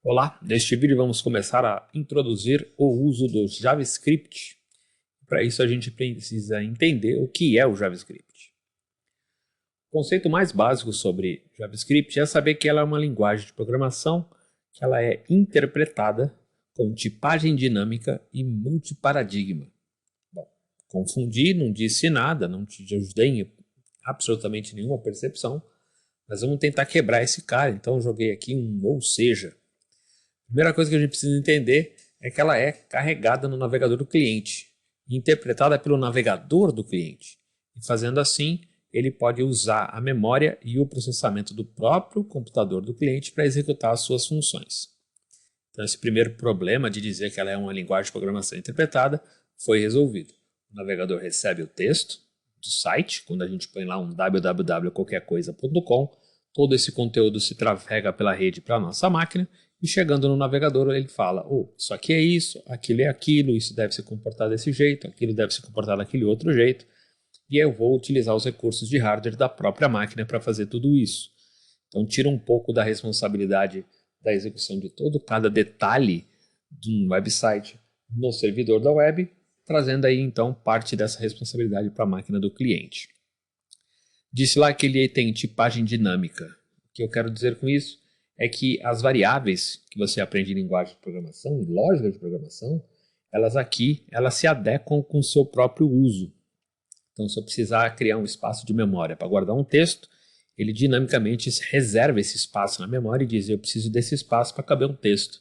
Olá, neste vídeo vamos começar a introduzir o uso do JavaScript. Para isso a gente precisa entender o que é o JavaScript. O conceito mais básico sobre JavaScript é saber que ela é uma linguagem de programação que ela é interpretada com tipagem dinâmica e multiparadigma. Bom, confundir não disse nada, não te ajudei em absolutamente nenhuma percepção, mas vamos tentar quebrar esse cara, então eu joguei aqui um ou seja. A primeira coisa que a gente precisa entender é que ela é carregada no navegador do cliente, interpretada pelo navegador do cliente. E fazendo assim, ele pode usar a memória e o processamento do próprio computador do cliente para executar as suas funções. Então esse primeiro problema de dizer que ela é uma linguagem de programação interpretada foi resolvido. O navegador recebe o texto do site, quando a gente põe lá um www.qualquercoisa.com, todo esse conteúdo se trafega pela rede para a nossa máquina e chegando no navegador ele fala, isso aqui é isso, aquilo é aquilo, isso deve se comportar desse jeito, aquilo deve se comportar daquele outro jeito, e eu vou utilizar os recursos de hardware da própria máquina para fazer tudo isso. Então tira um pouco da responsabilidade da execução de cada detalhe de um website no servidor da web, trazendo aí então parte dessa responsabilidade para a máquina do cliente. Disse lá que ele tem tipagem dinâmica. O que eu quero dizer com isso é que as variáveis que você aprende em linguagem de programação, em lógica de programação, elas se adequam com o seu próprio uso. Então, se eu precisar criar um espaço de memória para guardar um texto, ele dinamicamente reserva esse espaço na memória e diz, eu preciso desse espaço para caber um texto.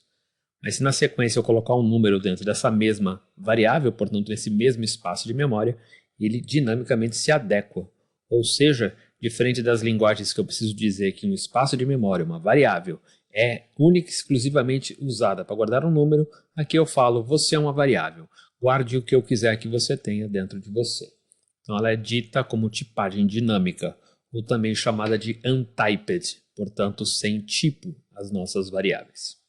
Mas se na sequência eu colocar um número dentro dessa mesma variável, portanto, nesse mesmo espaço de memória, ele dinamicamente se adequa. Ou seja, diferente das linguagens que eu preciso dizer que um espaço de memória, uma variável, é única e exclusivamente usada para guardar um número, aqui eu falo, você é uma variável, guarde o que eu quiser que você tenha dentro de você. Então ela é dita como tipagem dinâmica, ou também chamada de untyped, portanto sem tipo, as nossas variáveis.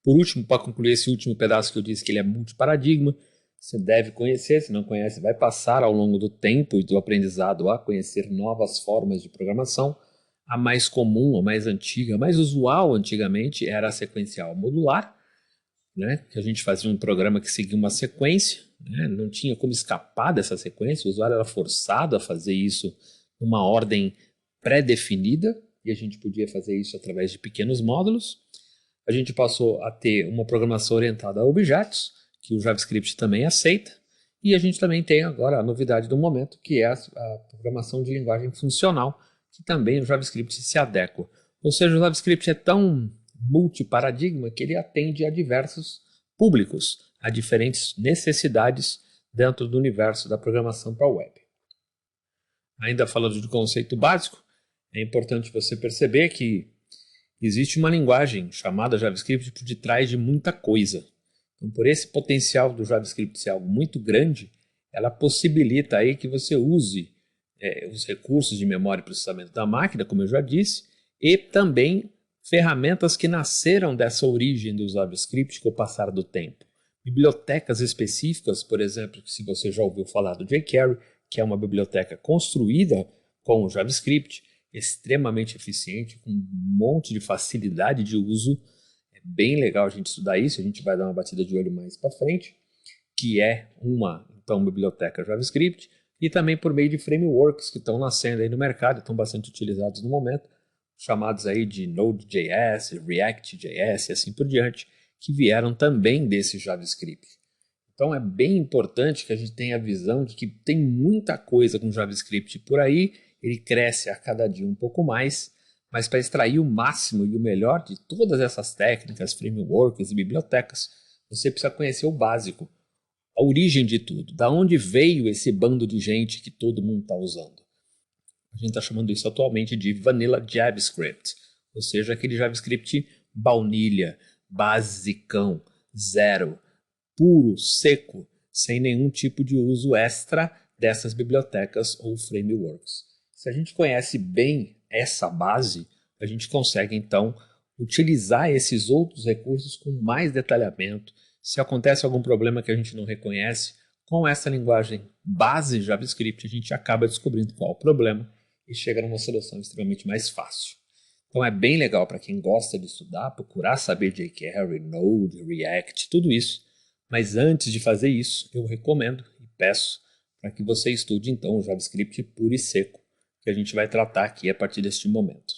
Por último, para concluir esse último pedaço que eu disse que ele é multiparadigma, você deve conhecer, se não conhece, vai passar ao longo do tempo e do aprendizado a conhecer novas formas de programação. A mais comum, a mais antiga, a mais usual antigamente era a sequencial modular, né? Que a gente fazia um programa que seguia uma sequência, né? Não tinha como escapar dessa sequência, o usuário era forçado a fazer isso numa ordem pré-definida e a gente podia fazer isso através de pequenos módulos. A gente passou a ter uma programação orientada a objetos, que o JavaScript também aceita, e a gente também tem agora a novidade do momento, que é a programação de linguagem funcional, que também o JavaScript se adequa. Ou seja, o JavaScript é tão multiparadigma que ele atende a diversos públicos, a diferentes necessidades dentro do universo da programação para a web. Ainda falando de conceito básico, é importante você perceber que existe uma linguagem chamada JavaScript por detrás de muita coisa. Então, por esse potencial do JavaScript ser algo muito grande, ela possibilita aí que você use os recursos de memória e processamento da máquina, como eu já disse, e também ferramentas que nasceram dessa origem do JavaScript com o passar do tempo. Bibliotecas específicas, por exemplo, se você já ouviu falar do jQuery, que é uma biblioteca construída com o JavaScript, extremamente eficiente, com um monte de facilidade de uso. É bem legal a gente estudar isso, a gente vai dar uma batida de olho mais para frente, que é uma biblioteca JavaScript, e também por meio de frameworks que estão nascendo aí no mercado, estão bastante utilizados no momento, chamados aí de Node.js, React.js e assim por diante, que vieram também desse JavaScript. Então é bem importante que a gente tenha a visão de que tem muita coisa com JavaScript por aí, ele cresce a cada dia um pouco mais, mas para extrair o máximo e o melhor de todas essas técnicas, frameworks e bibliotecas, você precisa conhecer o básico, a origem de tudo, da onde veio esse bando de gente que todo mundo está usando. A gente está chamando isso atualmente de Vanilla JavaScript, ou seja, aquele JavaScript baunilha, basicão, zero, puro, seco, sem nenhum tipo de uso extra dessas bibliotecas ou frameworks. Se a gente conhece bem essa base, a gente consegue então utilizar esses outros recursos com mais detalhamento. Se acontece algum problema que a gente não reconhece, Com essa linguagem base JavaScript, a gente acaba descobrindo qual é o problema e chega numa solução extremamente mais fácil. Então é bem legal para quem gosta de estudar, procurar saber jQuery, Node, React, tudo isso. Mas antes de fazer isso, eu recomendo e peço para que você estude então o JavaScript puro e seco, que a gente vai tratar aqui a partir deste momento.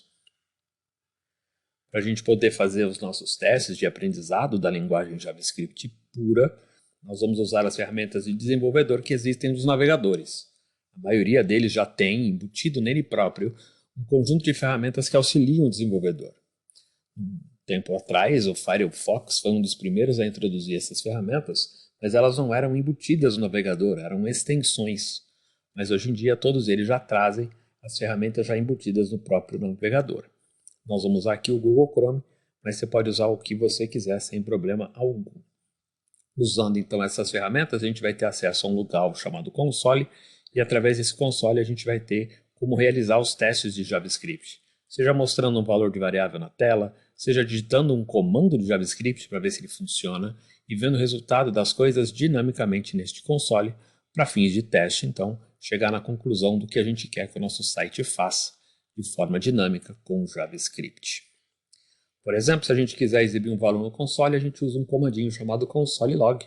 Para a gente poder fazer os nossos testes de aprendizado da linguagem JavaScript pura, nós vamos usar as ferramentas de desenvolvedor que existem nos navegadores. A maioria deles já tem embutido nele próprio um conjunto de ferramentas que auxiliam o desenvolvedor. Um tempo atrás, o Firefox foi um dos primeiros a introduzir essas ferramentas, mas elas não eram embutidas no navegador, eram extensões. Mas hoje em dia todos eles já trazem as ferramentas já embutidas no próprio navegador. Nós vamos usar aqui o Google Chrome, mas você pode usar o que você quiser sem problema algum. Usando então essas ferramentas, a gente vai ter acesso a um lugar chamado console, e através desse console a gente vai ter como realizar os testes de JavaScript. Seja mostrando um valor de variável na tela, seja digitando um comando de JavaScript para ver se ele funciona e vendo o resultado das coisas dinamicamente neste console para fins de teste, então chegar na conclusão do que a gente quer que o nosso site faça de forma dinâmica com o JavaScript. Por exemplo, se a gente quiser exibir um valor no console, a gente usa um comandinho chamado console.log,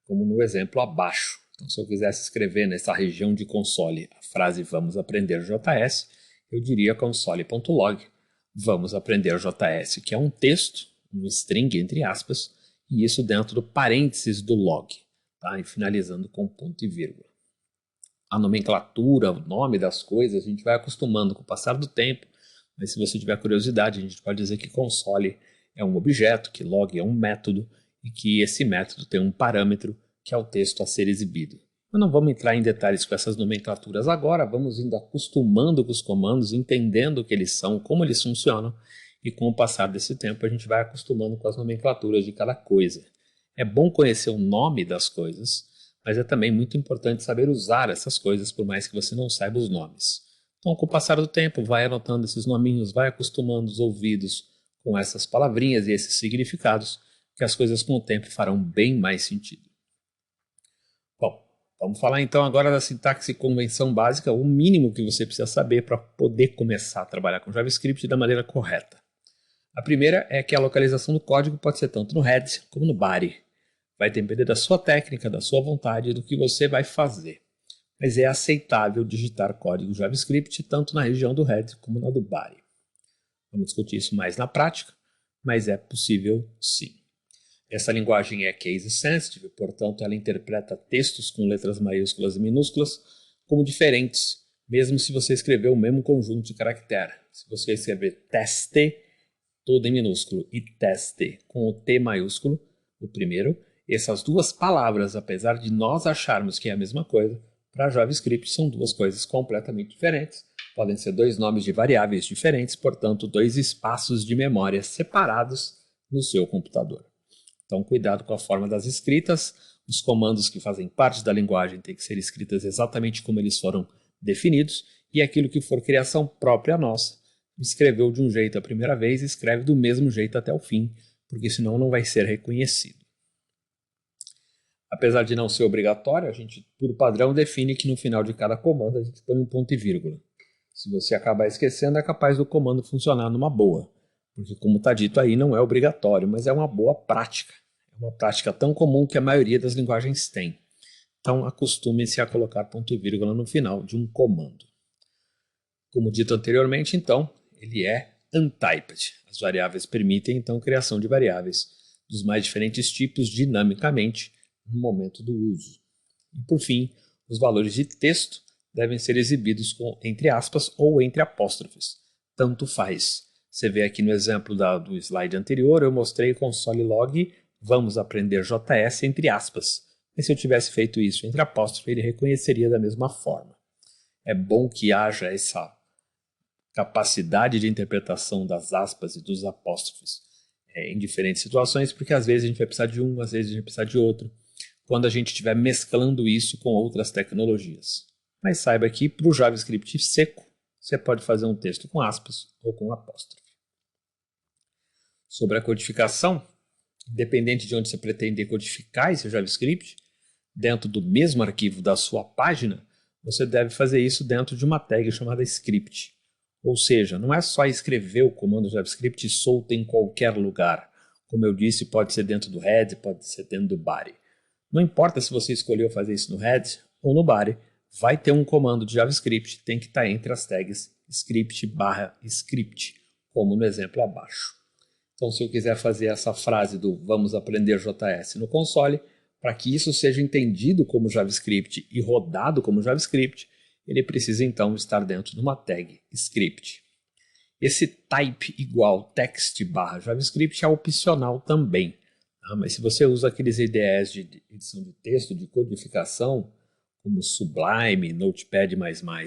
como no exemplo abaixo. Então, se eu quisesse escrever nessa região de console a frase vamos aprender JS, eu diria console.log, vamos aprender JS, que é um texto, um string entre aspas, e isso dentro do parênteses do log, tá? E finalizando com ponto e vírgula. A nomenclatura, o nome das coisas, a gente vai acostumando com o passar do tempo, mas se você tiver curiosidade, a gente pode dizer que console é um objeto, que log é um método, e que esse método tem um parâmetro, que é o texto a ser exibido. Mas não vamos entrar em detalhes com essas nomenclaturas agora, vamos indo acostumando com os comandos, entendendo o que eles são, como eles funcionam, e com o passar desse tempo a gente vai acostumando com as nomenclaturas de cada coisa. É bom conhecer o nome das coisas, mas é também muito importante saber usar essas coisas, por mais que você não saiba os nomes. Então, com o passar do tempo, vai anotando esses nominhos, vai acostumando os ouvidos com essas palavrinhas e esses significados, que as coisas com o tempo farão bem mais sentido. Bom, vamos falar então agora da sintaxe e convenção básica, o mínimo que você precisa saber para poder começar a trabalhar com JavaScript da maneira correta. A primeira é que a localização do código pode ser tanto no head como no body. Vai depender da sua técnica, da sua vontade e do que você vai fazer. Mas é aceitável digitar código JavaScript tanto na região do head como na do body. Vamos discutir isso mais na prática, mas é possível sim. Essa linguagem é case sensitive, portanto ela interpreta textos com letras maiúsculas e minúsculas como diferentes, mesmo se você escrever o mesmo conjunto de caracteres. Se você escrever teste, todo em minúsculo, e teste com o T maiúsculo, o primeiro, essas duas palavras, apesar de nós acharmos que é a mesma coisa, para JavaScript são duas coisas completamente diferentes. Podem ser dois nomes de variáveis diferentes, portanto, dois espaços de memória separados no seu computador. Então, cuidado com a forma das escritas. Os comandos que fazem parte da linguagem têm que ser escritos exatamente como eles foram definidos, e aquilo que for criação própria nossa, escreveu de um jeito a primeira vez, escreve do mesmo jeito até o fim, porque senão não vai ser reconhecido. Apesar de não ser obrigatório, a gente, por padrão, define que no final de cada comando a gente põe um ponto e vírgula. Se você acabar esquecendo, é capaz do comando funcionar numa boa, porque como está dito aí, não é obrigatório, mas é uma boa prática. É uma prática tão comum que a maioria das linguagens tem. Então, acostume-se a colocar ponto e vírgula no final de um comando. Como dito anteriormente, então, ele é untyped. As variáveis permitem, então, criação de variáveis dos mais diferentes tipos dinamicamente no momento do uso. E, por fim, os valores de texto devem ser exibidos com entre aspas ou entre apóstrofes. Tanto faz. Você vê aqui no exemplo do slide anterior, eu mostrei console.log, vamos aprender JS entre aspas. Mas se eu tivesse feito isso entre apóstrofe, ele reconheceria da mesma forma. É bom que haja essa capacidade de interpretação das aspas e dos apóstrofes em diferentes situações, porque às vezes a gente vai precisar de um, às vezes a gente vai precisar de outro, quando a gente estiver mesclando isso com outras tecnologias. Mas saiba que para o JavaScript seco, você pode fazer um texto com aspas ou com apóstrofe. Sobre a codificação, independente de onde você pretender codificar esse JavaScript, dentro do mesmo arquivo da sua página, você deve fazer isso dentro de uma tag chamada script. Ou seja, não é só escrever o comando JavaScript solto em qualquer lugar. Como eu disse, pode ser dentro do head, pode ser dentro do body. Não importa se você escolheu fazer isso no head ou no body, vai ter um comando de JavaScript, tem que estar entre as tags script/script, como no exemplo abaixo. Então, se eu quiser fazer essa frase do vamos aprender JS no console, para que isso seja entendido como JavaScript e rodado como JavaScript, ele precisa então estar dentro de uma tag script. Esse type igual text/JavaScript é opcional também. Mas se você usa aqueles IDEs de edição de texto, de codificação, como Sublime, Notepad++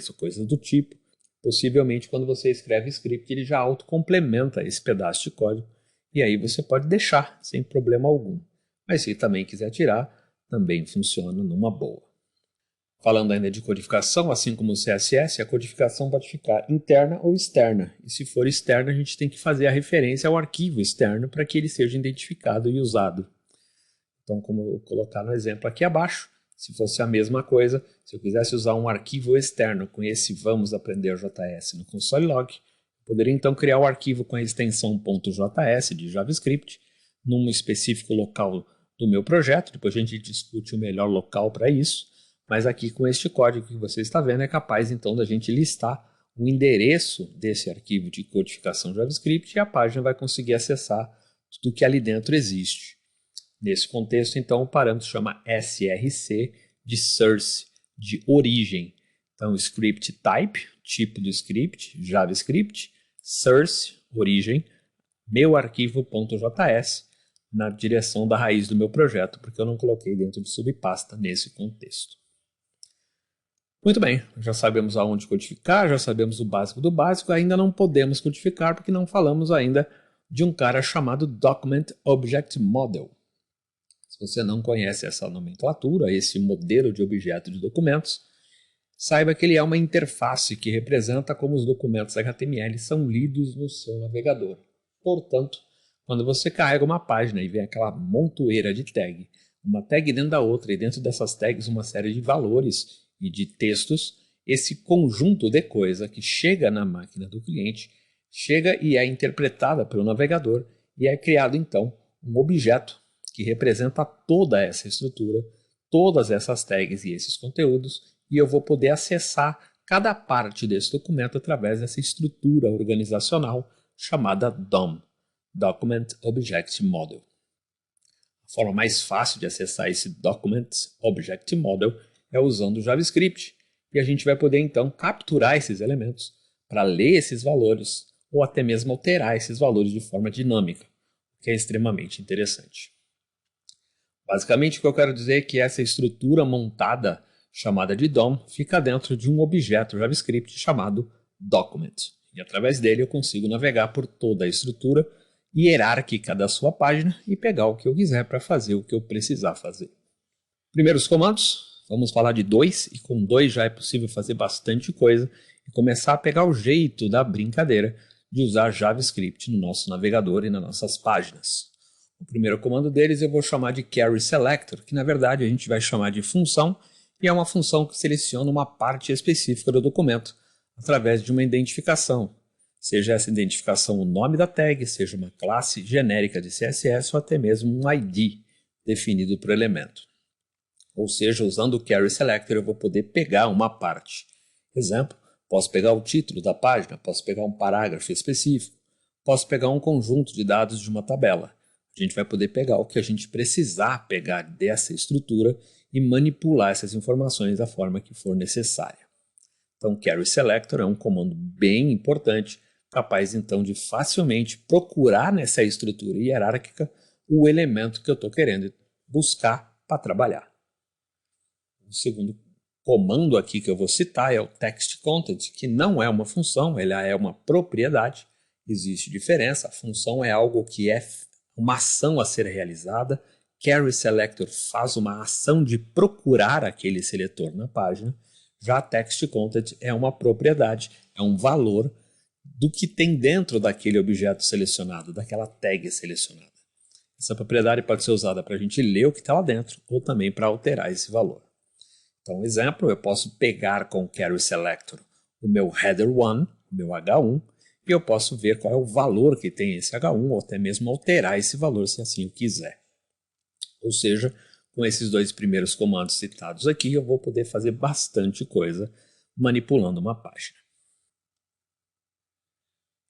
ou coisas do tipo, possivelmente quando você escreve script ele já autocomplementa esse pedaço de código e aí você pode deixar sem problema algum. Mas se também quiser tirar, também funciona numa boa. Falando ainda de codificação, assim como o CSS, a codificação pode ficar interna ou externa. E se for externa, a gente tem que fazer a referência ao arquivo externo para que ele seja identificado e usado. Então, como eu vou colocar no exemplo aqui abaixo, se fosse a mesma coisa, se eu quisesse usar um arquivo externo com esse vamos aprender JS no console log, eu poderia então criar o arquivo com a extensão .js de JavaScript num específico local do meu projeto. Depois a gente discute o melhor local para isso. Mas aqui com este código que você está vendo é capaz então da gente listar o endereço desse arquivo de codificação JavaScript e a página vai conseguir acessar tudo que ali dentro existe. Nesse contexto, então, o parâmetro chama src de source, de origem. Então, script type, tipo do script, JavaScript, source, origem, meu arquivo.js, na direção da raiz do meu projeto, porque eu não coloquei dentro de subpasta nesse contexto. Muito bem, já sabemos aonde codificar, já sabemos o básico do básico, ainda não podemos codificar porque não falamos ainda de um cara chamado Document Object Model. Se você não conhece essa nomenclatura, esse modelo de objeto de documentos, saiba que ele é uma interface que representa como os documentos HTML são lidos no seu navegador. Portanto, quando você carrega uma página e vem aquela montoeira de tag, uma tag dentro da outra e dentro dessas tags uma série de valores e de textos, esse conjunto de coisa que chega na máquina do cliente, chega e é interpretada pelo navegador e é criado então um objeto que representa toda essa estrutura, todas essas tags e esses conteúdos, e eu vou poder acessar cada parte desse documento através dessa estrutura organizacional chamada DOM, Document Object Model. A forma mais fácil de acessar esse Document Object Model é usando o JavaScript, e a gente vai poder então capturar esses elementos para ler esses valores ou até mesmo alterar esses valores de forma dinâmica, o que é extremamente interessante. Basicamente o que eu quero dizer é que essa estrutura montada chamada de DOM fica dentro de um objeto JavaScript chamado Document, e através dele eu consigo navegar por toda a estrutura hierárquica da sua página e pegar o que eu quiser para fazer o que eu precisar fazer. Primeiros comandos. Vamos falar de 2, e com 2 já é possível fazer bastante coisa e começar a pegar o jeito da brincadeira de usar JavaScript no nosso navegador e nas nossas páginas. O primeiro comando deles eu vou chamar de Query Selector, que na verdade a gente vai chamar de função, e é uma função que seleciona uma parte específica do documento através de uma identificação, seja essa identificação o nome da tag, seja uma classe genérica de CSS ou até mesmo um ID definido por elemento. Ou seja, usando o Query Selector eu vou poder pegar uma parte. Exemplo, posso pegar o título da página, posso pegar um parágrafo específico, posso pegar um conjunto de dados de uma tabela. A gente vai poder pegar o que a gente precisar pegar dessa estrutura e manipular essas informações da forma que for necessária. Então, o Query Selector é um comando bem importante, capaz então de facilmente procurar nessa estrutura hierárquica o elemento que eu estou querendo buscar para trabalhar. O segundo comando aqui que eu vou citar é o text content, que não é uma função, ela é uma propriedade. Existe diferença, a função é algo que é uma ação a ser realizada. Query Selector faz uma ação de procurar aquele seletor na página. Já text content é uma propriedade, é um valor do que tem dentro daquele objeto selecionado, daquela tag selecionada. Essa propriedade pode ser usada para a gente ler o que está lá dentro ou também para alterar esse valor. Então, exemplo, eu posso pegar com o Carry Selector o meu header1, o meu H1, e eu posso ver qual é o valor que tem esse H1 ou até mesmo alterar esse valor se assim eu quiser. Ou seja, com esses dois primeiros comandos citados aqui, eu vou poder fazer bastante coisa manipulando uma página.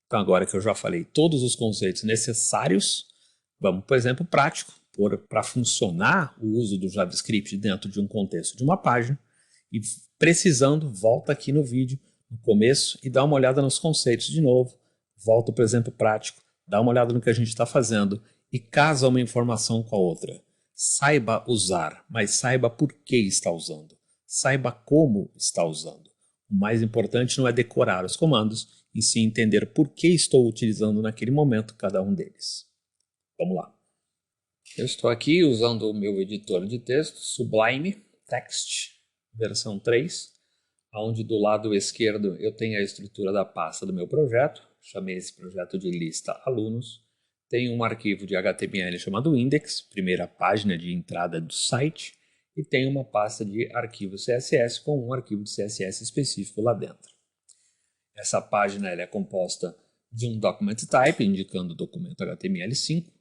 Então, agora que eu já falei todos os conceitos necessários, vamos para o exemplo prático, para funcionar o uso do JavaScript dentro de um contexto de uma página. E precisando, volta aqui no vídeo, no começo, e dá uma olhada nos conceitos de novo. Volta para o exemplo prático, dá uma olhada no que a gente está fazendo e casa uma informação com a outra. Saiba usar, mas saiba por que está usando. Saiba como está usando. O mais importante não é decorar os comandos, e sim entender por que estou utilizando naquele momento cada um deles. Vamos lá. Eu estou aqui usando o meu editor de texto, Sublime Text, versão 3, onde do lado esquerdo eu tenho a estrutura da pasta do meu projeto, chamei esse projeto de lista alunos, tenho um arquivo de HTML chamado index, primeira página de entrada do site, e tenho uma pasta de arquivo CSS com um arquivo de CSS específico lá dentro. Essa página ela é composta de um document type, indicando o documento HTML5,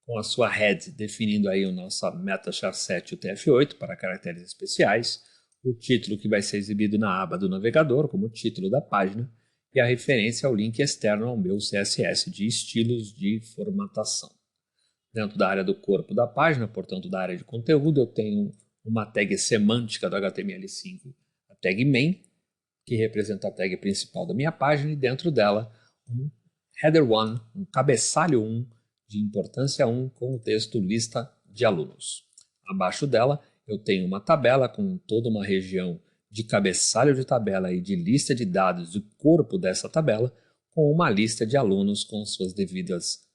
com a sua head definindo aí o nosso meta char7 UTF-8 para caracteres especiais, o título que vai ser exibido na aba do navegador como título da página e a referência ao link externo ao meu CSS de estilos de formatação. Dentro da área do corpo da página, portanto da área de conteúdo, eu tenho uma tag semântica do HTML5, a tag main, que representa a tag principal da minha página, e dentro dela um header1, um cabeçalho 1 de importância 1 com o texto lista de alunos. Abaixo dela eu tenho uma tabela com toda uma região de cabeçalho de tabela e de lista de dados do corpo dessa tabela, com uma lista de alunos com suas devidas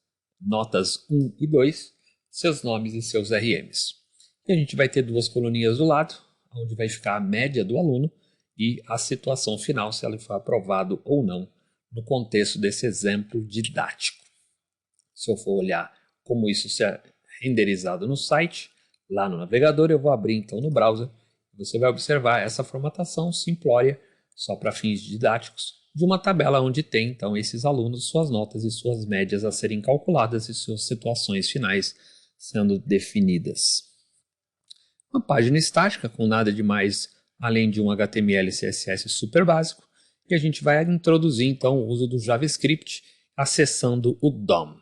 notas 1 e 2, seus nomes e seus RMs. E a gente vai ter duas coluninhas do lado, onde vai ficar a média do aluno e a situação final, se ele foi aprovado ou não, no contexto desse exemplo didático. Se eu for olhar como isso é renderizado no site, lá no navegador, eu vou abrir então no browser. Você vai observar essa formatação simplória, só para fins didáticos, de uma tabela onde tem então esses alunos, suas notas e suas médias a serem calculadas e suas situações finais sendo definidas. Uma página estática com nada de mais além de um HTML e CSS super básico, e a gente vai introduzir então o uso do JavaScript acessando o DOM.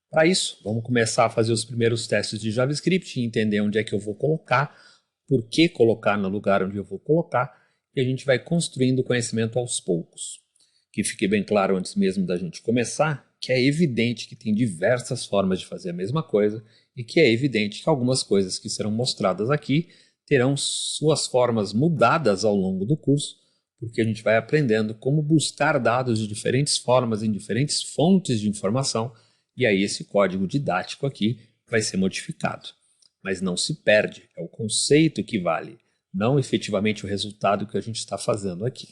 Para isso, vamos começar a fazer os primeiros testes de JavaScript e entender onde é que eu vou colocar, por que colocar no lugar onde eu vou colocar, e a gente vai construindo conhecimento aos poucos. Que fique bem claro antes mesmo da gente começar, que é evidente que tem diversas formas de fazer a mesma coisa e que é evidente que algumas coisas que serão mostradas aqui terão suas formas mudadas ao longo do curso, porque a gente vai aprendendo como buscar dados de diferentes formas em diferentes fontes de informação, e aí esse código didático aqui vai ser modificado. Mas não se perde, é o conceito que vale, não efetivamente o resultado que a gente está fazendo aqui.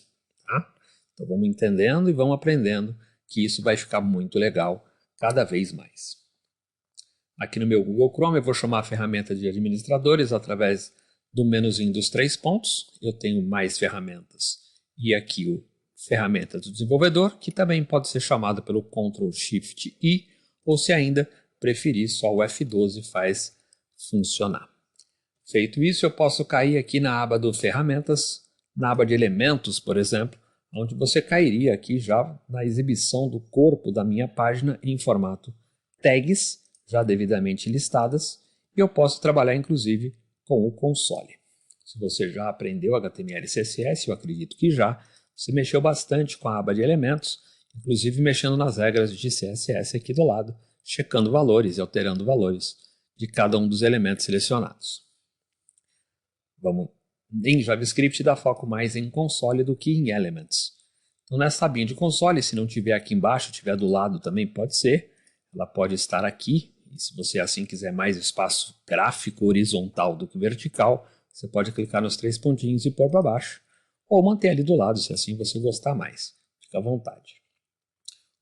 Tá? Então vamos entendendo e vamos aprendendo que isso vai ficar muito legal cada vez mais. Aqui no meu Google Chrome eu vou chamar a ferramenta de administradores através do menuzinho dos 3 pontos. Eu tenho mais ferramentas e aqui o ferramenta do desenvolvedor, que também pode ser chamado pelo Ctrl Shift I, ou se ainda preferir, só o F12 faz funcionar. Feito isso, eu posso cair aqui na aba do ferramentas, na aba de elementos, por exemplo, onde você cairia aqui já na exibição do corpo da minha página em formato tags, já devidamente listadas, e eu posso trabalhar inclusive com o console. Se você já aprendeu HTML e CSS, eu acredito que já, você mexeu bastante com a aba de elementos, inclusive mexendo nas regras de CSS aqui do lado, checando valores e alterando valores de cada um dos elementos selecionados. Vamos em JavaScript dar foco mais em console do que em elements. Então nessa abinha de console, se não tiver aqui embaixo, tiver do lado também pode ser, ela pode estar aqui. E se você assim quiser mais espaço gráfico horizontal do que vertical, você pode clicar nos 3 pontinhos e pôr para baixo, ou manter ali do lado, se assim você gostar mais. Fica à vontade.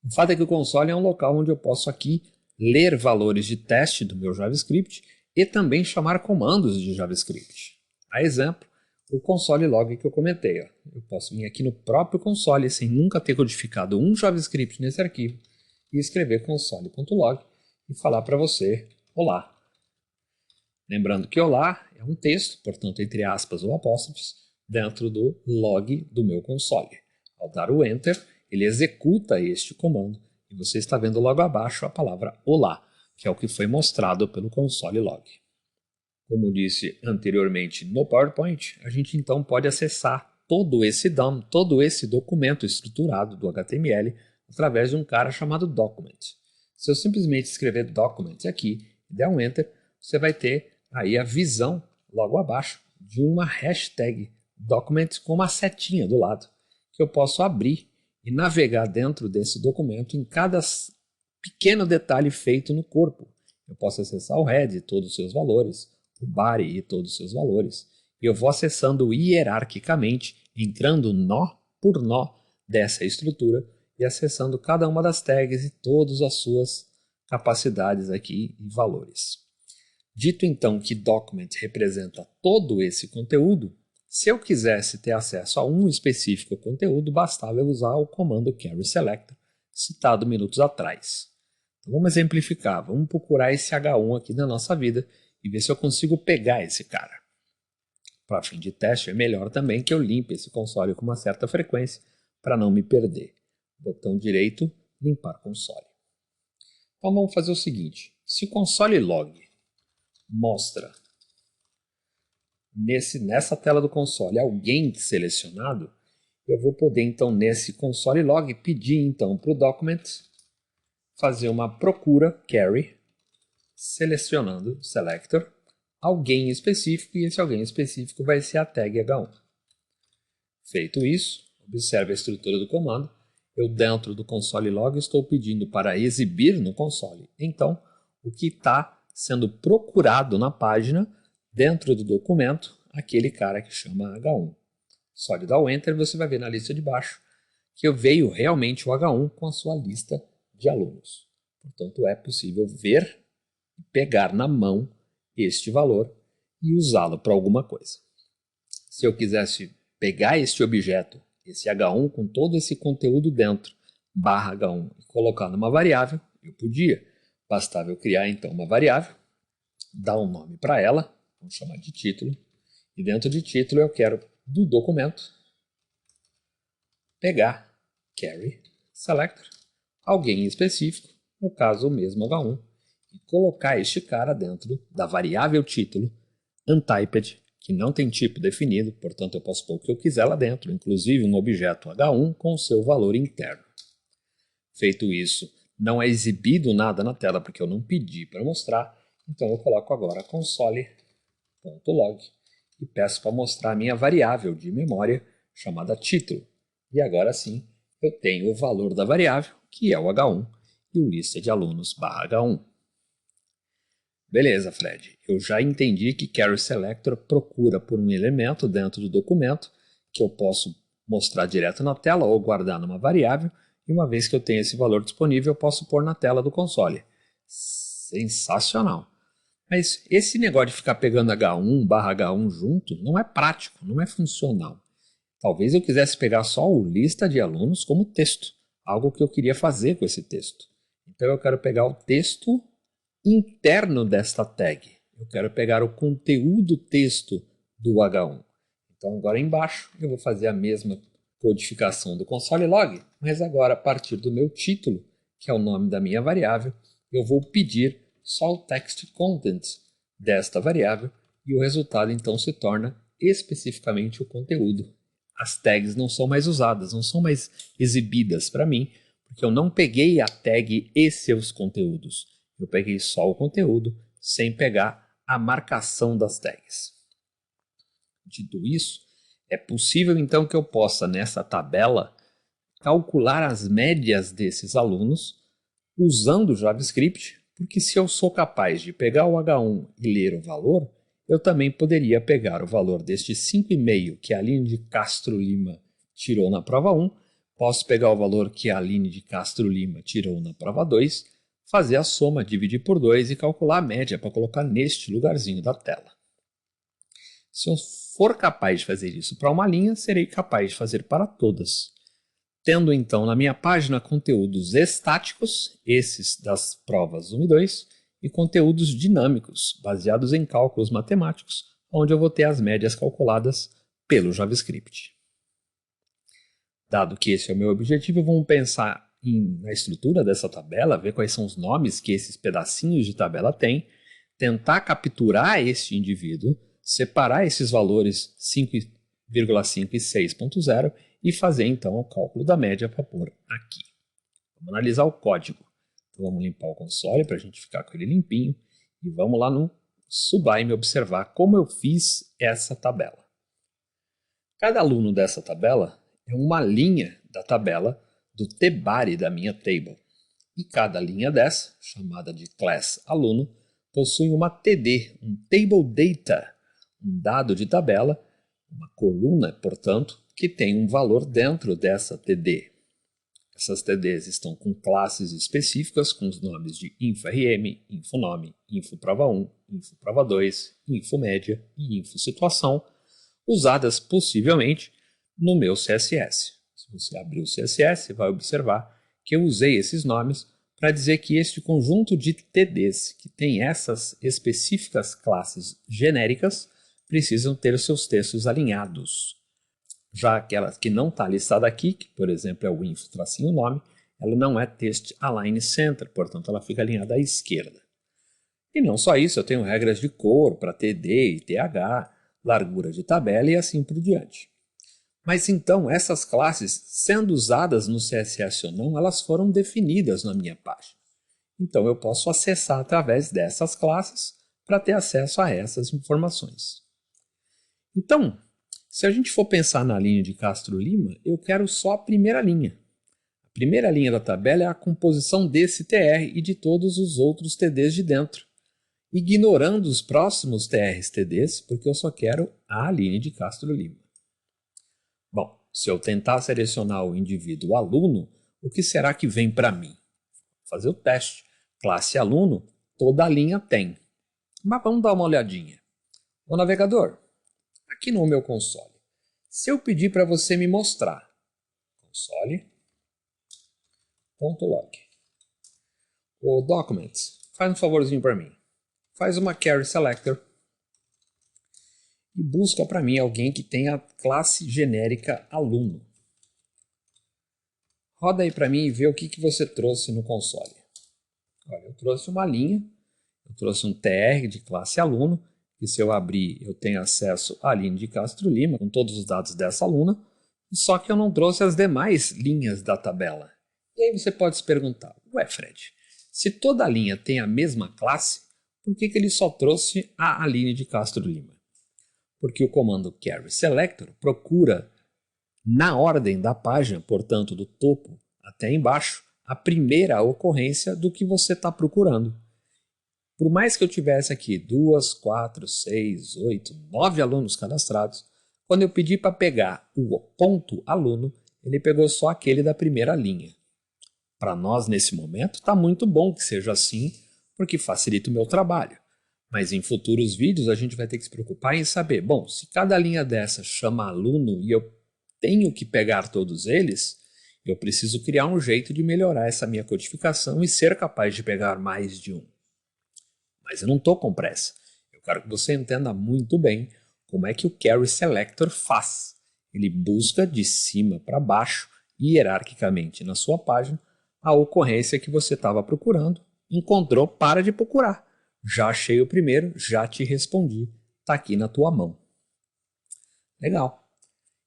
O fato é que o console é um local onde eu posso aqui ler valores de teste do meu JavaScript e também chamar comandos de JavaScript. A exemplo, o console log que eu comentei. Ó. Eu posso vir aqui no próprio console sem nunca ter codificado um JavaScript nesse arquivo e escrever console.log e falar para você, olá. Lembrando que olá é um texto, portanto entre aspas ou apóstrofes, dentro do log do meu console. Ao dar o Enter, ele executa este comando e você está vendo logo abaixo a palavra olá, que é o que foi mostrado pelo console log. Como disse anteriormente no PowerPoint, a gente então pode acessar todo esse DOM, todo esse documento estruturado do HTML através de um cara chamado document. Se eu simplesmente escrever document aqui e der um Enter, você vai ter aí a visão logo abaixo de uma hashtag document com uma setinha do lado, que eu posso abrir e navegar dentro desse documento em cada pequeno detalhe feito no corpo. Eu posso acessar o head e todos os seus valores, o body e todos os seus valores, e eu vou acessando hierarquicamente, entrando nó por nó dessa estrutura e acessando cada uma das tags e todas as suas capacidades aqui e valores. Dito então que document representa todo esse conteúdo, se eu quisesse ter acesso a um específico conteúdo, bastava eu usar o comando carry selector, citado minutos atrás. Então, vamos exemplificar, vamos procurar esse H1 aqui na nossa vida e ver se eu consigo pegar esse cara. Para fim de teste, é melhor também que eu limpe esse console com uma certa frequência para não me perder. Botão direito, limpar console. Então vamos fazer o seguinte, se o console log mostra nessa tela do console alguém selecionado, eu vou poder então nesse console log pedir então para o document fazer uma procura carry selecionando selector alguém específico e esse alguém específico vai ser a tag H1. Feito isso, observe a estrutura do comando. Eu dentro do console log estou pedindo para exibir no console. Então, o que está sendo procurado na página, dentro do documento, aquele cara que chama H1. Só de dar o Enter, você vai ver na lista de baixo que veio realmente o H1 com a sua lista de alunos. Portanto, é possível ver e pegar na mão este valor e usá-lo para alguma coisa. Se eu quisesse pegar este objeto, esse H1 com todo esse conteúdo dentro, barra H1, e colocar numa variável, eu podia. Bastava eu criar então uma variável, dar um nome para ela, vamos chamar de título, e dentro de título eu quero do documento pegar carry selector, alguém específico, no caso o mesmo H1, e colocar este cara dentro da variável título untyped, que não tem tipo definido, portanto eu posso pôr o que eu quiser lá dentro, inclusive um objeto H1 com o seu valor interno. Feito isso, não é exibido nada na tela porque eu não pedi para mostrar, então eu coloco agora console.log e peço para mostrar a minha variável de memória chamada título. E agora sim eu tenho o valor da variável, que é o H1, e o lista de alunos barra H1. Beleza, Fred, eu já entendi que carry selector procura por um elemento dentro do documento que eu posso mostrar direto na tela ou guardar numa variável, e uma vez que eu tenho esse valor disponível, eu posso pôr na tela do console. Sensacional! Mas esse negócio de ficar pegando H1 barra H1 junto não é prático, não é funcional. Talvez eu quisesse pegar só o lista de alunos como texto, algo que eu queria fazer com esse texto. Então eu quero pegar o texto interno desta tag. Eu quero pegar o conteúdo texto do H1. Então agora embaixo eu vou fazer a mesma codificação do console log, mas agora a partir do meu título, que é o nome da minha variável, eu vou pedir só o text content desta variável e o resultado então se torna especificamente o conteúdo. As tags não são mais usadas, não são mais exibidas para mim, porque eu não peguei a tag e seus conteúdos. Eu peguei só o conteúdo, sem pegar a marcação das tags. Dito isso, é possível então que eu possa, nessa tabela, calcular as médias desses alunos usando o JavaScript, porque se eu sou capaz de pegar o H1 e ler o valor, eu também poderia pegar o valor deste 5,5 que a Aline de Castro Lima tirou na prova 1, posso pegar o valor que a Aline de Castro Lima tirou na prova 2, fazer a soma, dividir por 2 e calcular a média para colocar neste lugarzinho da tela. Se eu for capaz de fazer isso para uma linha, serei capaz de fazer para todas. Tendo então na minha página conteúdos estáticos, esses das provas 1 e 2, e conteúdos dinâmicos, baseados em cálculos matemáticos, onde eu vou ter as médias calculadas pelo JavaScript. Dado que esse é o meu objetivo, vamos pensar na estrutura dessa tabela, ver quais são os nomes que esses pedacinhos de tabela têm, tentar capturar este indivíduo, separar esses valores 5,5 e 6,0 e fazer então o cálculo da média para pôr aqui. Vamos analisar o código. Então vamos limpar o console para a gente ficar com ele limpinho e vamos lá no Sublime observar como eu fiz essa tabela. Cada aluno dessa tabela é uma linha da tabela do tbody da minha table. E cada linha dessa, chamada de class aluno, possui uma TD, um table data, um dado de tabela, uma coluna, portanto, que tem um valor dentro dessa TD. Essas TDs estão com classes específicas com os nomes de InfoRM, InfoNome, InfoProva1, InfoProva2, InfoMédia e InfoSituação, usadas possivelmente no meu CSS. Se você abrir o CSS, vai observar que eu usei esses nomes para dizer que este conjunto de TDs que tem essas específicas classes genéricas precisam ter os seus textos alinhados. Já aquela que não está listada aqui, que por exemplo é o info-nome, ela não é text align center, portanto ela fica alinhada à esquerda. E não só isso, eu tenho regras de cor para TD e TH, largura de tabela e assim por diante. Mas então essas classes, sendo usadas no CSS ou não, elas foram definidas na minha página. Então eu posso acessar através dessas classes para ter acesso a essas informações. Então, se a gente for pensar na linha de Castro Lima, eu quero só a primeira linha. A primeira linha da tabela é a composição desse TR e de todos os outros TDs de dentro, ignorando os próximos TRs TDs, porque eu só quero a linha de Castro Lima. Bom, se eu tentar selecionar o indivíduo aluno, o que será que vem para mim? Vou fazer o teste. Classe aluno, toda a linha tem. Mas vamos dar uma olhadinha. O navegador, aqui no meu console, se eu pedir para você me mostrar console.log, o documents, faz um favorzinho para mim. Faz uma query selector e busca para mim alguém que tenha classe genérica aluno. Roda aí para mim e vê o que você trouxe no console. Olha, eu trouxe uma linha, eu trouxe um TR de classe aluno, que se eu abrir eu tenho acesso à linha de Castro Lima, com todos os dados dessa aluna, só que eu não trouxe as demais linhas da tabela. E aí você pode se perguntar, ué Fred, se toda linha tem a mesma classe, por que ele só trouxe a linha de Castro Lima? Porque o comando query selector procura na ordem da página, portanto do topo até embaixo, a primeira ocorrência do que você está procurando. Por mais que eu tivesse aqui 2, 4, 6, 8, 9 alunos cadastrados, quando eu pedi para pegar o ponto aluno, ele pegou só aquele da primeira linha. Para nós, nesse momento, está muito bom que seja assim, porque facilita o meu trabalho. Mas em futuros vídeos a gente vai ter que se preocupar em saber, bom, se cada linha dessa chama aluno e eu tenho que pegar todos eles, eu preciso criar um jeito de melhorar essa minha codificação e ser capaz de pegar mais de um. Mas eu não estou com pressa. Eu quero que você entenda muito bem como é que o query selector faz. Ele busca de cima para baixo, hierarquicamente na sua página, a ocorrência que você estava procurando. Encontrou, para de procurar. Já achei o primeiro, já te respondi. Está aqui na tua mão. Legal.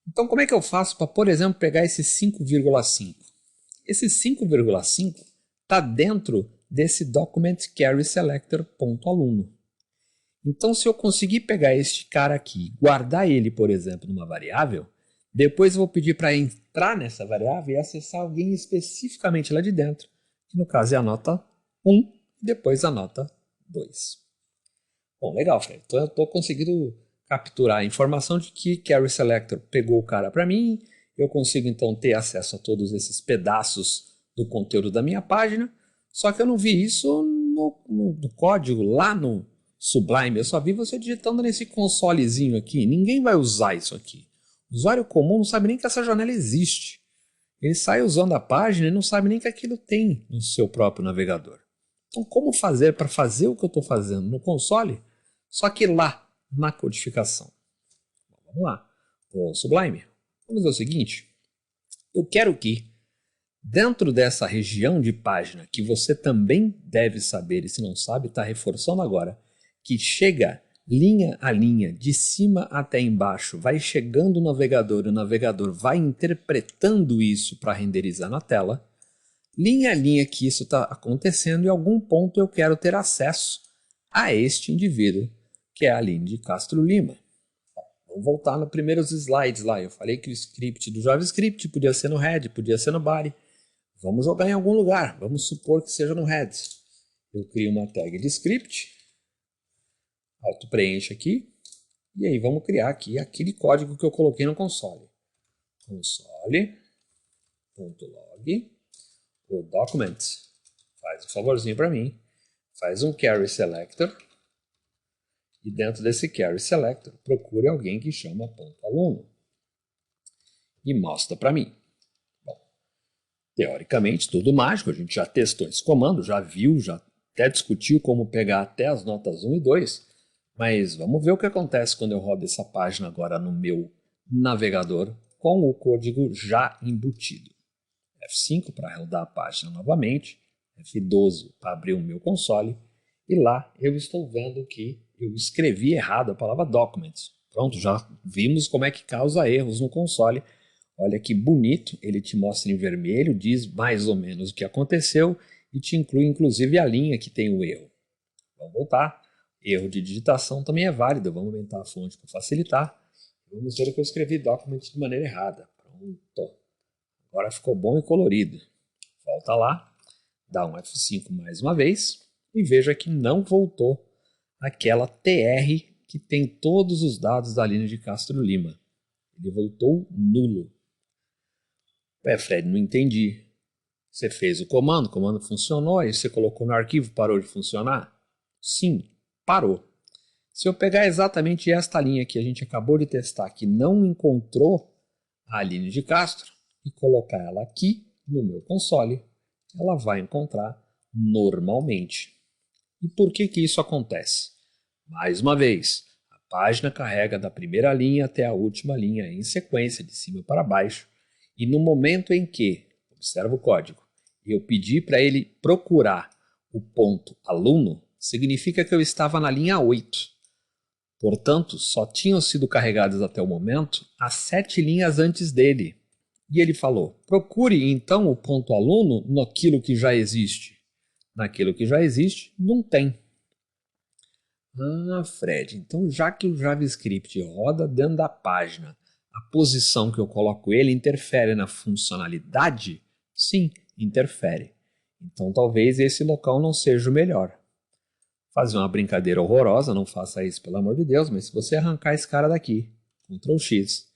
Então como é que eu faço para, por exemplo, pegar esse 5,5? Esse 5,5 está dentro desse document query selector.aluno. Então se eu conseguir pegar este cara aqui, guardar ele, por exemplo, numa variável, depois eu vou pedir para entrar nessa variável e acessar alguém especificamente lá de dentro, que no caso é a nota 1 e depois a nota 2. Bom, legal, Fred. Então eu estou conseguindo capturar a informação de que query selector pegou o cara para mim, eu consigo então ter acesso a todos esses pedaços do conteúdo da minha página, Só que eu não vi isso no código, lá no Sublime. Eu só vi você digitando nesse consolezinho aqui. Ninguém vai usar isso aqui. O usuário comum não sabe nem que essa janela existe. Ele sai usando a página e não sabe nem que aquilo tem no seu próprio navegador. Então, como fazer para fazer o que eu estou fazendo no console, só que lá, na codificação? Vamos lá. O Sublime. Vamos fazer o seguinte. Eu quero que, dentro dessa região de página, que você também deve saber, e se não sabe, está reforçando agora, que chega linha a linha, de cima até embaixo, vai chegando o navegador vai interpretando isso para renderizar na tela, linha a linha que isso está acontecendo, e em algum ponto eu quero ter acesso a este indivíduo, que é a Aline de Castro Lima. Vamos voltar nos primeiros slides lá. Eu falei que o script do JavaScript podia ser no head, podia ser no body. Vamos jogar em algum lugar. Vamos supor que seja no head. Eu crio uma tag de script. Auto-preenche aqui. E aí vamos criar aqui aquele código que eu coloquei no console. Console.log. O document faz um favorzinho para mim. Faz um carry selector. E dentro desse carry selector, procure alguém que chama .aluno. E mostra para mim. Bom, teoricamente, tudo mágico. A gente já testou esse comando, já viu, já até discutiu como pegar até as notas 1 e 2. Mas vamos ver o que acontece quando eu rodo essa página agora no meu navegador com o código já embutido. F5 para rodar a página novamente, F12 para abrir o meu console, e lá eu estou vendo que eu escrevi errado a palavra documents. Pronto, já vimos como é que causa erros no console. Olha que bonito, ele te mostra em vermelho, diz mais ou menos o que aconteceu e te inclui inclusive a linha que tem o erro. Vamos voltar. Erro de digitação também é válido. Vamos aumentar a fonte para facilitar. Vamos ver que eu escrevi document de maneira errada. Pronto. Agora ficou bom e colorido. Volta lá, dá um F5 mais uma vez e veja que não voltou aquela TR que tem todos os dados da Aline de Castro Lima. Ele voltou nulo. Fred, não entendi. Você fez o comando funcionou, aí você colocou no arquivo, parou de funcionar? Sim, parou. Se eu pegar exatamente esta linha que a gente acabou de testar, que não encontrou a Aline de Castro, e colocar ela aqui no meu console, ela vai encontrar normalmente. E por que isso acontece? Mais uma vez, a página carrega da primeira linha até a última linha em sequência, de cima para baixo, e no momento em que, observa o código, eu pedi para ele procurar o ponto aluno, significa que eu estava na linha 8. Portanto, só tinham sido carregadas até o momento as 7 linhas antes dele. E ele falou, procure então o ponto aluno naquilo que já existe. Naquilo que já existe, não tem. Ah, Fred, então já que o JavaScript roda dentro da página, a posição que eu coloco ele interfere na funcionalidade? Sim, interfere. Então talvez esse local não seja o melhor. Fazer uma brincadeira horrorosa, não faça isso pelo amor de Deus, mas se você arrancar esse cara daqui, Ctrl X,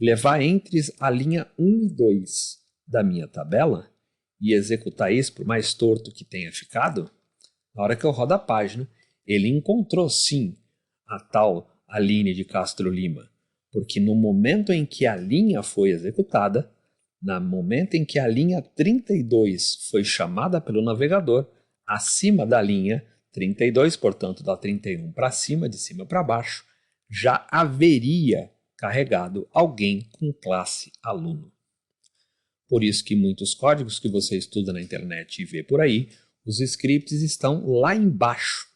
levar entre a linha 1 e 2 da minha tabela e executar isso por mais torto que tenha ficado, na hora que eu rodo a página, ele encontrou sim a tal Aline de Castro Lima, porque no momento em que a linha foi executada, no momento em que a linha 32 foi chamada pelo navegador, acima da linha 32, portanto da 31 para cima, de cima para baixo, já haveria carregado alguém com classe aluno. Por isso que muitos códigos que você estuda na internet e vê por aí, os scripts estão lá embaixo,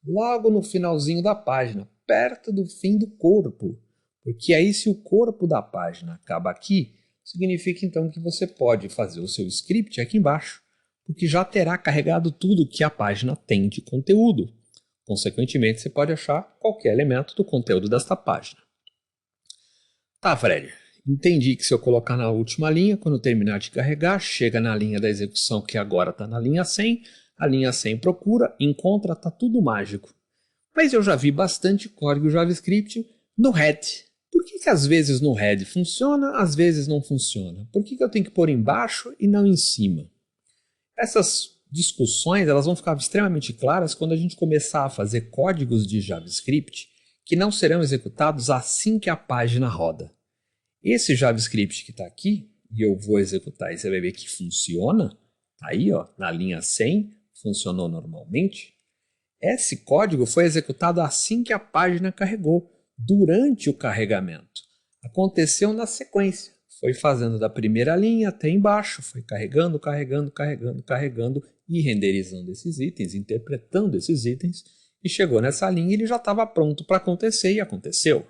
logo no finalzinho da página, perto do fim do corpo. Porque aí se o corpo da página acaba aqui, significa então que você pode fazer o seu script aqui embaixo, porque já terá carregado tudo que a página tem de conteúdo. Consequentemente, você pode achar qualquer elemento do conteúdo desta página. Tá, Fred, entendi que se eu colocar na última linha, quando terminar de carregar, chega na linha da execução que agora está na linha 100, a linha 100 procura, encontra, está tudo mágico. Mas eu já vi bastante código JavaScript no head. Por que às vezes no head funciona, às vezes não funciona? Por que eu tenho que pôr embaixo e não em cima? Essas discussões elas vão ficar extremamente claras quando a gente começar a fazer códigos de JavaScript que não serão executados assim que a página roda. Esse JavaScript que está aqui, e eu vou executar e você vai ver que funciona, aí ó, na linha 100, funcionou normalmente. Esse código foi executado assim que a página carregou, durante o carregamento. Aconteceu na sequência. Foi fazendo da primeira linha até embaixo, foi carregando, carregando, carregando, carregando e renderizando esses itens, interpretando esses itens, e chegou nessa linha e ele já estava pronto para acontecer e aconteceu.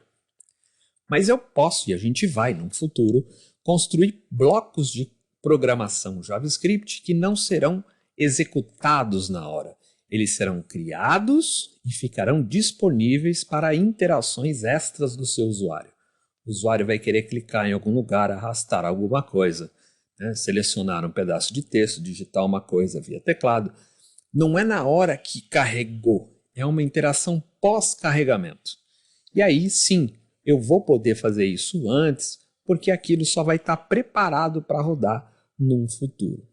Mas eu posso, e a gente vai no futuro, construir blocos de programação JavaScript que não serão executados na hora. Eles serão criados e ficarão disponíveis para interações extras do seu usuário. O usuário vai querer clicar em algum lugar, arrastar alguma coisa, né? Selecionar um pedaço de texto, digitar uma coisa via teclado. Não é na hora que carregou, é uma interação pós-carregamento. E aí sim, eu vou poder fazer isso antes, porque aquilo só vai estar preparado para rodar num futuro.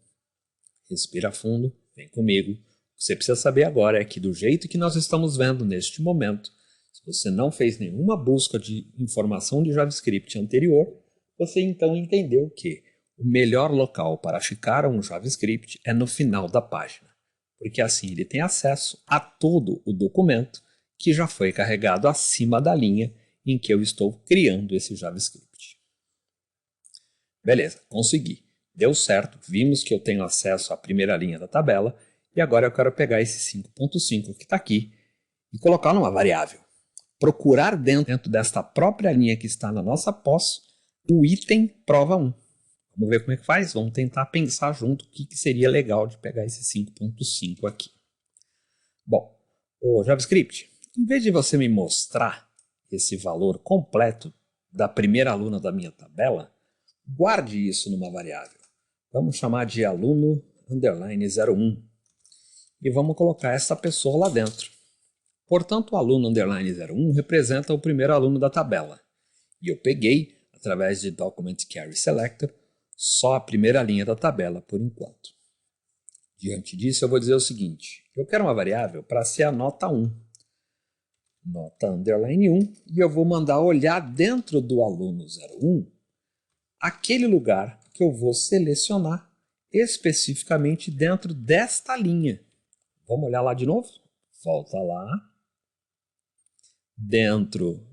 Respira fundo, vem comigo. O que você precisa saber agora é que do jeito que nós estamos vendo neste momento, se você não fez nenhuma busca de informação de JavaScript anterior, você então entendeu que o melhor local para ficar um JavaScript é no final da página, porque assim ele tem acesso a todo o documento que já foi carregado acima da linha em que eu estou criando esse JavaScript. Beleza, consegui. Deu certo, vimos que eu tenho acesso à primeira linha da tabela e agora eu quero pegar esse 5.5 que está aqui e colocar numa variável. Procurar dentro desta própria linha que está na nossa posse o item prova 1. Vamos ver como é que faz? Vamos tentar pensar junto o que seria legal de pegar esse 5.5 aqui. Bom, o JavaScript, em vez de você me mostrar esse valor completo da primeira aluna da minha tabela, guarde isso numa variável. Vamos chamar de aluno underline 01 e vamos colocar essa pessoa lá dentro. Portanto, o aluno underline 01 representa o primeiro aluno da tabela. E eu peguei, através de Document Carry Selector, só a primeira linha da tabela por enquanto. Diante disso, eu vou dizer o seguinte: eu quero uma variável para ser a nota 1. Nota underline 1, e eu vou mandar olhar dentro do aluno 01 aquele lugar que eu vou selecionar especificamente dentro desta linha. Vamos olhar lá de novo? Volta lá. Dentro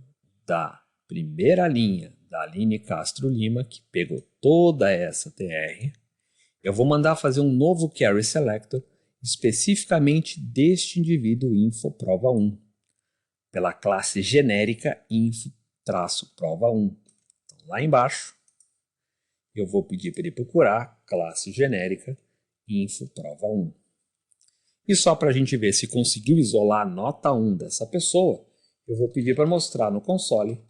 da primeira linha da Aline Castro Lima, que pegou toda essa TR, eu vou mandar fazer um novo Carry Selector especificamente deste indivíduo info-prova1, pela classe genérica info-prova1. Então, lá embaixo, eu vou pedir para ele procurar classe genérica info-prova1. E só para a gente ver se conseguiu isolar a nota 1 dessa pessoa, eu vou pedir para mostrar no console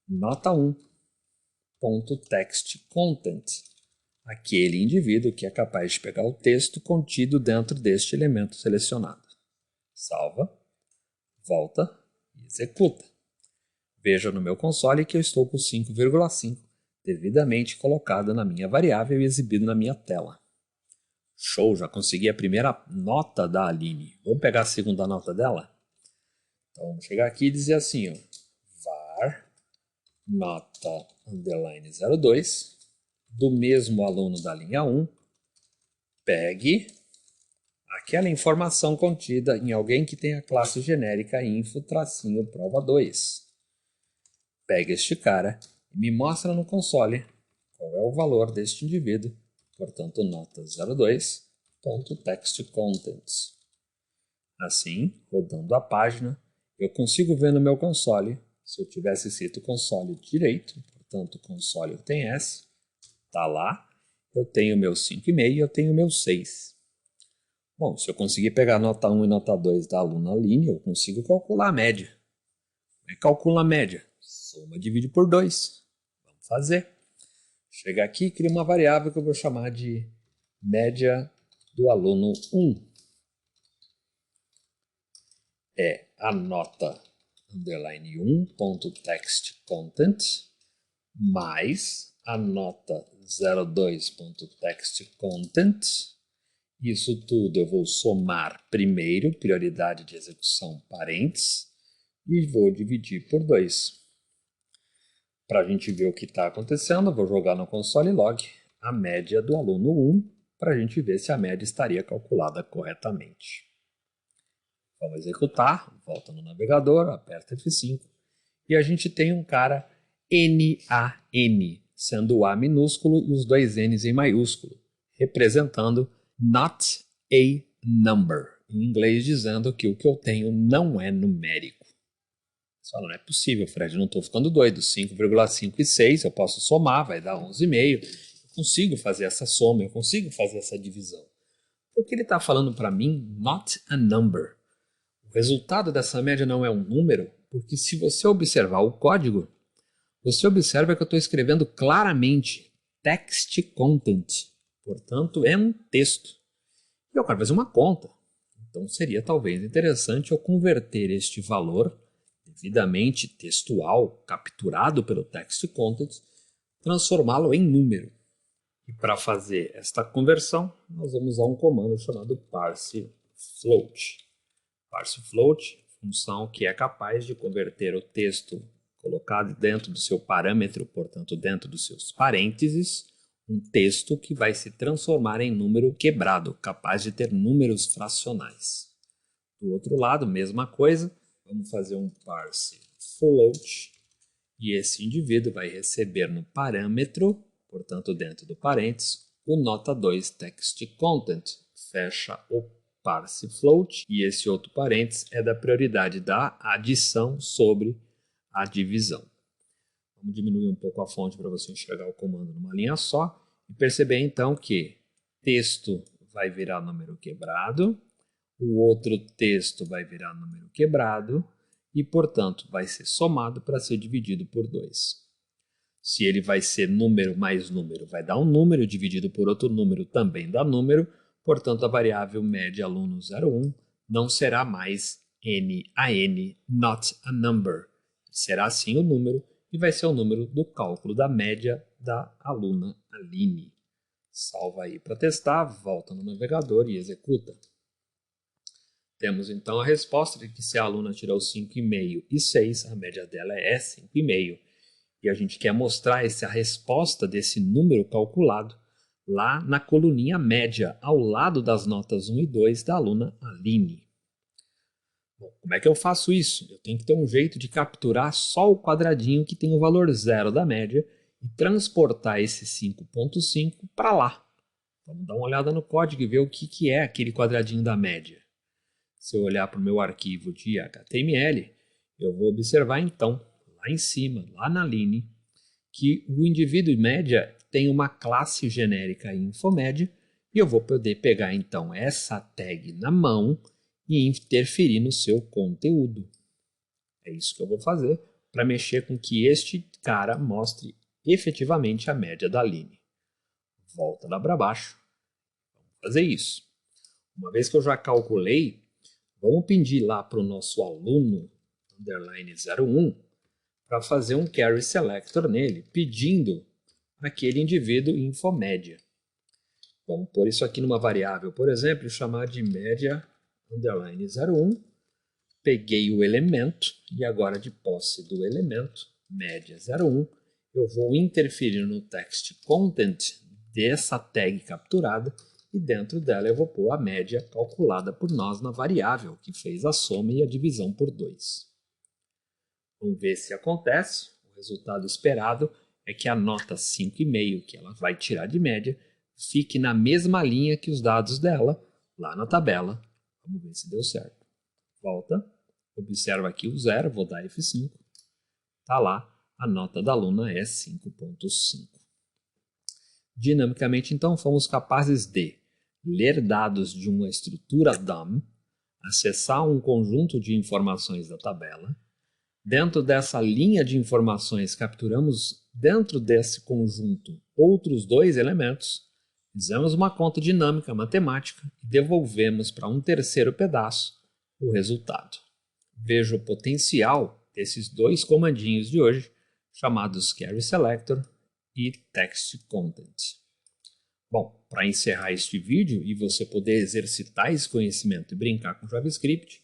nota1.textContent, aquele indivíduo que é capaz de pegar o texto contido dentro deste elemento selecionado. Salva, volta e executa. Veja no meu console que eu estou com 5,5 devidamente colocado na minha variável e exibido na minha tela. Show, já consegui a primeira nota da Aline. Vamos pegar a segunda nota dela? Então vamos chegar aqui e dizer assim, ó, var nota underline 02 do mesmo aluno da linha 1, pegue aquela informação contida em alguém que tem a classe genérica info-prova2. Pegue este cara e me mostra no console qual é o valor deste indivíduo, portanto nota 02.textContents. Assim, rodando a página, eu consigo ver no meu console, se eu tivesse escrito console direito, portanto console tem S, está lá, eu tenho meu 5,5 e eu tenho meu 6. Bom, se eu conseguir pegar nota 1 e nota 2 da aluna Aline, eu consigo calcular a média. Como é que calcula a média? Soma divide por 2. Vamos fazer. Chegar aqui e criar uma variável que eu vou chamar de média do aluno 1. É a nota underline 1.textContent mais a nota 02.textContent Isso tudo eu vou somar primeiro, prioridade de execução parênteses, e vou dividir por 2. Para a gente ver o que está acontecendo, eu vou jogar no console log a média do aluno 1, para a gente ver se a média estaria calculada corretamente. Vamos executar, volta no navegador, aperta F5, e a gente tem um cara NaN, sendo o A minúsculo e os dois N's em maiúsculo, representando not a number, em inglês dizendo que o que eu tenho não é numérico. Você fala, não é possível, Fred, não estou ficando doido, 5,5 e 6 eu posso somar, vai dar 11,5, eu consigo fazer essa soma, eu consigo fazer essa divisão. Porque ele está falando para mim not a number. O resultado dessa média não é um número, porque se você observar o código, você observa que eu estou escrevendo claramente text content, portanto é um texto. E eu quero fazer uma conta, então seria talvez interessante eu converter este valor devidamente textual, capturado pelo text content, transformá-lo em número. E para fazer esta conversão, nós vamos usar um comando chamado parsefloat. Parsefloat, função que é capaz de converter o texto colocado dentro do seu parâmetro, portanto dentro dos seus parênteses, um texto que vai se transformar em número quebrado, capaz de ter números fracionais. Do outro lado, mesma coisa, vamos fazer um parsefloat e esse indivíduo vai receber no parâmetro, portanto dentro do parênteses, o nota 2 text content, fecha o parsefloat, e esse outro parênteses é da prioridade da adição sobre a divisão. Vamos diminuir um pouco a fonte para você enxergar o comando numa linha só e perceber então que texto vai virar número quebrado, o outro texto vai virar número quebrado e, portanto, vai ser somado para ser dividido por 2. Se ele vai ser número mais número, vai dar um número, dividido por outro número também dá número, portanto, a variável média aluno 01 não será mais NaN, not a number. Será sim o número e vai ser o número do cálculo da média da aluna Aline. Salva aí para testar, volta no navegador e executa. Temos então a resposta de que se a aluna tirou 5,5 e 6, a média dela é 5,5. E a gente quer mostrar essa resposta desse número calculado lá na coluninha média, ao lado das notas 1 e 2 da aluna Aline. Bom, como é que eu faço isso? Eu tenho que ter um jeito de capturar só o quadradinho que tem o valor 0 da média e transportar esse 5,5 para lá. Vamos dar uma olhada no código e ver o que é aquele quadradinho da média. Se eu olhar para o meu arquivo de HTML, eu vou observar então, lá em cima, lá na line, que o indivíduo média tem uma classe genérica InfoMédia e eu vou poder pegar então essa tag na mão e interferir no seu conteúdo. É isso que eu vou fazer para mexer com que este cara mostre efetivamente a média da line. Volta lá para baixo. Vamos fazer isso. Uma vez que eu já calculei, vamos pedir lá para o nosso aluno underline 01 para fazer um carry selector nele, pedindo aquele indivíduo InfoMédia. Vamos pôr isso aqui numa variável, por exemplo, e chamar de média underline 01. Peguei o elemento e agora de posse do elemento, média 01, eu vou interferir no text content dessa tag capturada e dentro dela eu vou pôr a média calculada por nós na variável que fez a soma e a divisão por 2. Vamos ver se acontece. O resultado esperado é que a nota 5,5 que ela vai tirar de média fique na mesma linha que os dados dela, lá na tabela. Vamos ver se deu certo. Volta, observa aqui o 0, vou dar F5. Está lá, a nota da aluna é 5,5. Dinamicamente, então, fomos capazes de ler dados de uma estrutura DOM, acessar um conjunto de informações da tabela. Dentro dessa linha de informações, capturamos dentro desse conjunto outros 2 elementos, fizemos uma conta dinâmica matemática e devolvemos para um terceiro pedaço o resultado. Veja o potencial desses 2 comandinhos de hoje, chamados carry selector e text content. Bom, para encerrar este vídeo e você poder exercitar esse conhecimento e brincar com JavaScript,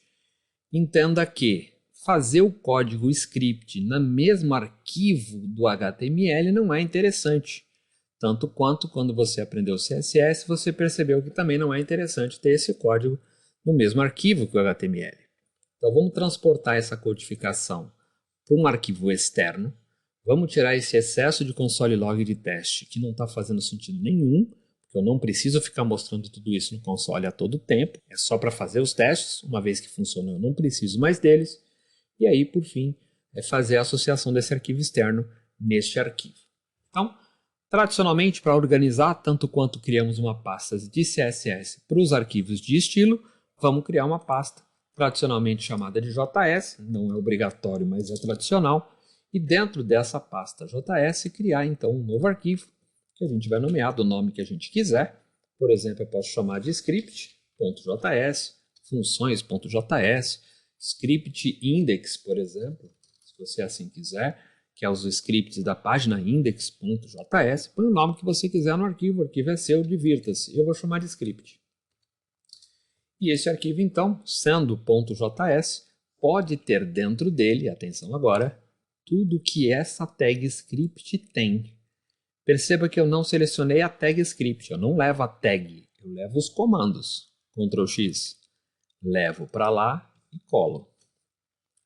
entenda que fazer o código script no mesmo arquivo do HTML não é interessante. Tanto quanto quando você aprendeu CSS, você percebeu que também não é interessante ter esse código no mesmo arquivo que o HTML. Então vamos transportar essa codificação para um arquivo externo. Vamos tirar esse excesso de console log de teste que não está fazendo sentido nenhum, porque eu não preciso ficar mostrando tudo isso no console a todo tempo. É só para fazer os testes, uma vez que funcionou eu não preciso mais deles. E aí, por fim, é fazer a associação desse arquivo externo neste arquivo. Então, tradicionalmente, para organizar tanto quanto criamos uma pasta de CSS para os arquivos de estilo, vamos criar uma pasta tradicionalmente chamada de JS, não é obrigatório, mas é tradicional, e dentro dessa pasta JS criar então um novo arquivo que a gente vai nomear do nome que a gente quiser. Por exemplo, eu posso chamar de script.js, funções.js, script index, por exemplo, se você assim quiser, que é os scripts da página index.js, põe o nome que você quiser no arquivo, o arquivo é seu, divirta-se. Eu vou chamar de script. E esse arquivo, então, sendo .js, pode ter dentro dele, atenção agora, tudo que essa tag script tem. Perceba que eu não selecionei a tag script, eu não levo a tag, eu levo os comandos. Ctrl X, levo para lá e colo.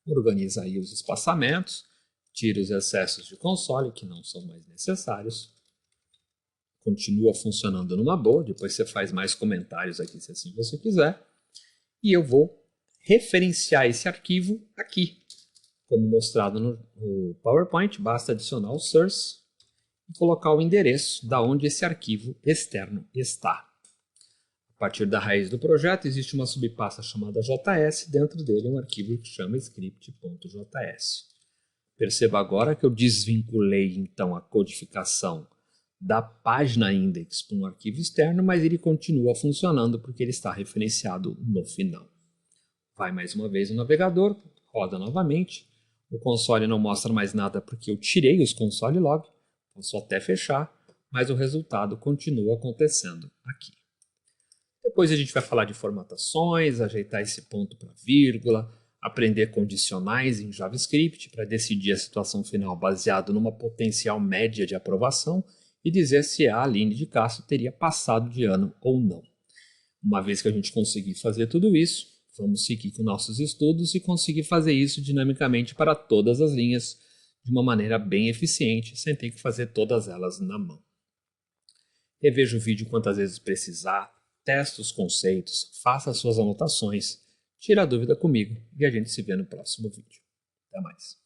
Organiza aí os espaçamentos, tira os excessos de console, que não são mais necessários. Continua funcionando numa boa, depois você faz mais comentários aqui se assim você quiser. E eu vou referenciar esse arquivo aqui. Como mostrado no PowerPoint, basta adicionar o source e colocar o endereço da onde esse arquivo externo está. A partir da raiz do projeto existe uma subpasta chamada JS, dentro dele um arquivo que chama script.js. Perceba agora que eu desvinculei então a codificação da página index para um arquivo externo, mas ele continua funcionando porque ele está referenciado no final. Vai mais uma vez no navegador, roda novamente. O console não mostra mais nada porque eu tirei os console log, posso até fechar, mas o resultado continua acontecendo aqui. Depois a gente vai falar de formatações, ajeitar esse ponto para vírgula, aprender condicionais em JavaScript para decidir a situação final baseado numa potencial média de aprovação e dizer se a Aline de Castro teria passado de ano ou não. Uma vez que a gente conseguir fazer tudo isso, vamos seguir com nossos estudos e conseguir fazer isso dinamicamente para todas as linhas de uma maneira bem eficiente, sem ter que fazer todas elas na mão. Reveja o vídeo quantas vezes precisar, teste os conceitos, faça as suas anotações, tire a dúvida comigo e a gente se vê no próximo vídeo. Até mais.